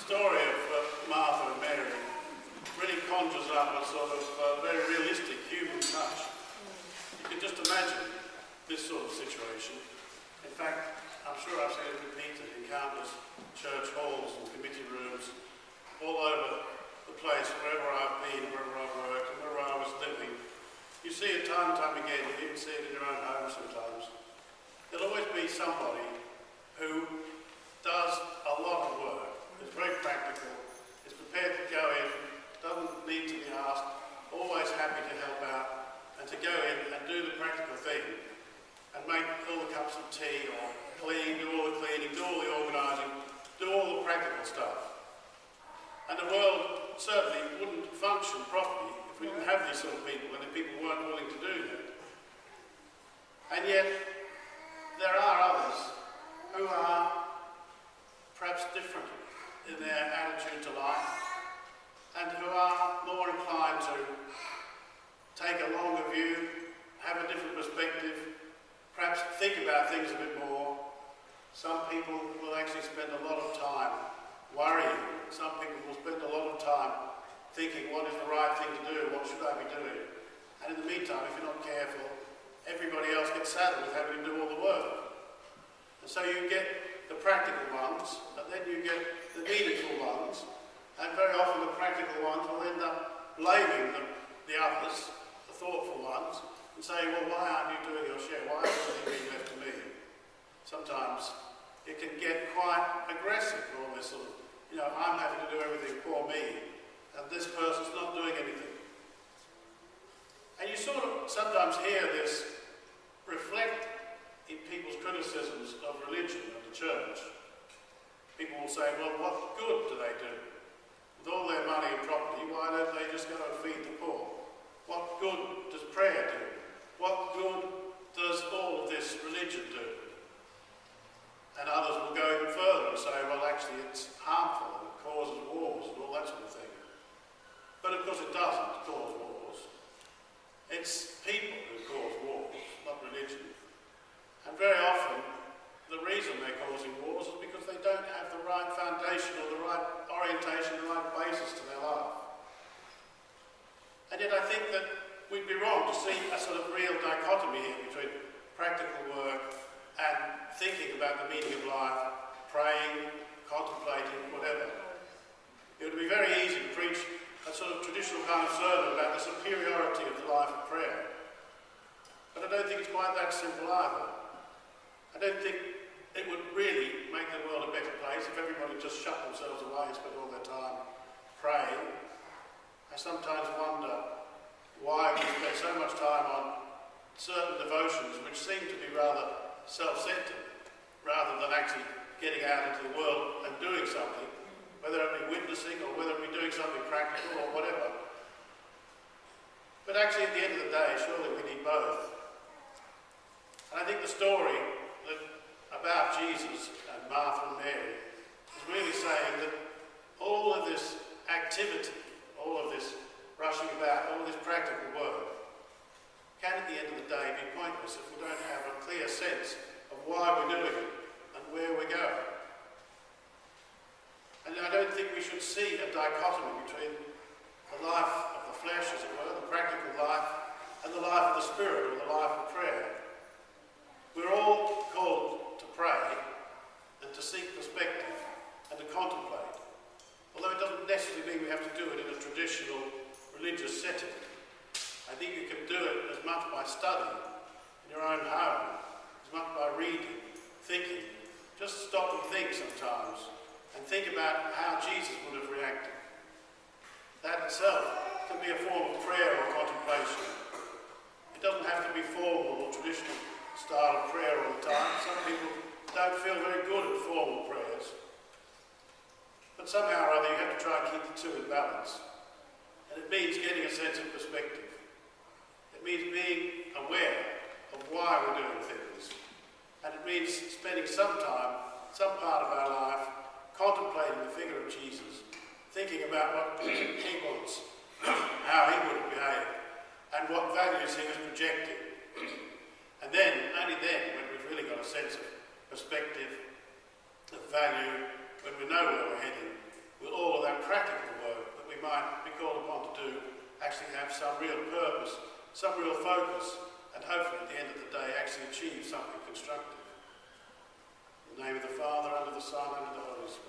story of Martha and Mary really conjures up a sort of very realistic human touch. You can just imagine this sort of situation. In fact, I'm sure I've seen it repeated in countless church halls and committee rooms all over the place, wherever I've been, wherever I've worked, and wherever I was living. You see it time and time again, you even see it in your own home sometimes. There'll always be somebody who does a lot of work, is very practical, is prepared to go in, doesn't need to be asked, always happy to help out, and to go in and do the practical thing, and make all the cups of tea, or clean, do all the cleaning, do all the organising, do all the practical stuff. And the world certainly wouldn't function properly if we didn't have these sort of people, and if people weren't willing to do that. And yet, there are others who are perhaps different in their attitude to life, and who are more inclined to take a longer view, have a different perspective, perhaps think about things a bit more. Some people will actually spend a lot of time worrying. Some people will spend a lot of time thinking, what is the right thing to do, what should I be doing? And in the meantime, if you're not careful, everybody else gets saddled with having to do all the work. And so you get the practical ones, and then you get the meaningful ones, and very often the practical ones will end up blaming the others, the thoughtful ones, and saying, well, why aren't you doing your share? Why is everything being left to me? Sometimes it can get quite aggressive, all this sort of, I'm having to do everything for me, and this person's not doing anything. And you sort of sometimes hear this reflect in people's criticisms of religion and the church. People will say, well, what good do they do? With all their money and property, why don't they just go and feed the poor? What good does prayer do? What good does all of this religion do? And others will go even further and say, well, actually it's harmful and it causes wars and all that sort of thing. But of course it doesn't cause wars. It's people who cause wars, not religion. And very often, the reason they're causing wars is because they don't have the right foundation or the right orientation, the right basis to their life. And yet I think that we'd be wrong to see a sort of real dichotomy here between practical work and thinking about the meaning of life, praying, contemplating, whatever. It would be very easy to preach a sort of traditional kind of sermon about the superiority of the life of prayer. But I don't think it's quite that simple either. I don't think it would really make the world a better place if everybody just shut themselves away and spent all their time praying. I sometimes wonder why we spend so much time on certain devotions which seem to be rather self-centered, rather than actually getting out into the world and doing something, whether it be witnessing or whether it be doing something practical or whatever. But actually at the end of the day, surely we need both. And I think the story about Jesus and Martha and Mary is really saying that all of this activity, all of this rushing about, all of this practical work can at the end of the day be pointless if we don't have a clear sense of why we're doing it and where we're going. And I don't think we should see a dichotomy between the life of the flesh, as it were, the practical life, and the life of the spirit, or the life of prayer. We're all called to pray and to seek perspective and to contemplate, although it doesn't necessarily mean we have to do it in a traditional religious setting. I think you can do it as much by studying in your own home, as much by reading, thinking. Just stop and think sometimes, and think about how Jesus would have reacted. That itself can be a form of prayer or contemplation. It doesn't have to be formal or traditional style of prayer all the time. Some people don't feel very good at formal prayers. But somehow or other you have to try and keep the two in balance. And it means getting a sense of perspective. It means being aware of why we're doing things. And it means spending some time, some part of our life, contemplating the figure of Jesus, thinking about what he wants, how he would have behaved, and what values he was projecting. And then, only then, when we've really got a sense of perspective, of value, when we know where we're heading, we'll all of that practical work that we might be called upon to do actually have some real purpose, some real focus, and hopefully at the end of the day actually achieve something constructive. In the name of the Father, and of the Son, and of the Holy Spirit.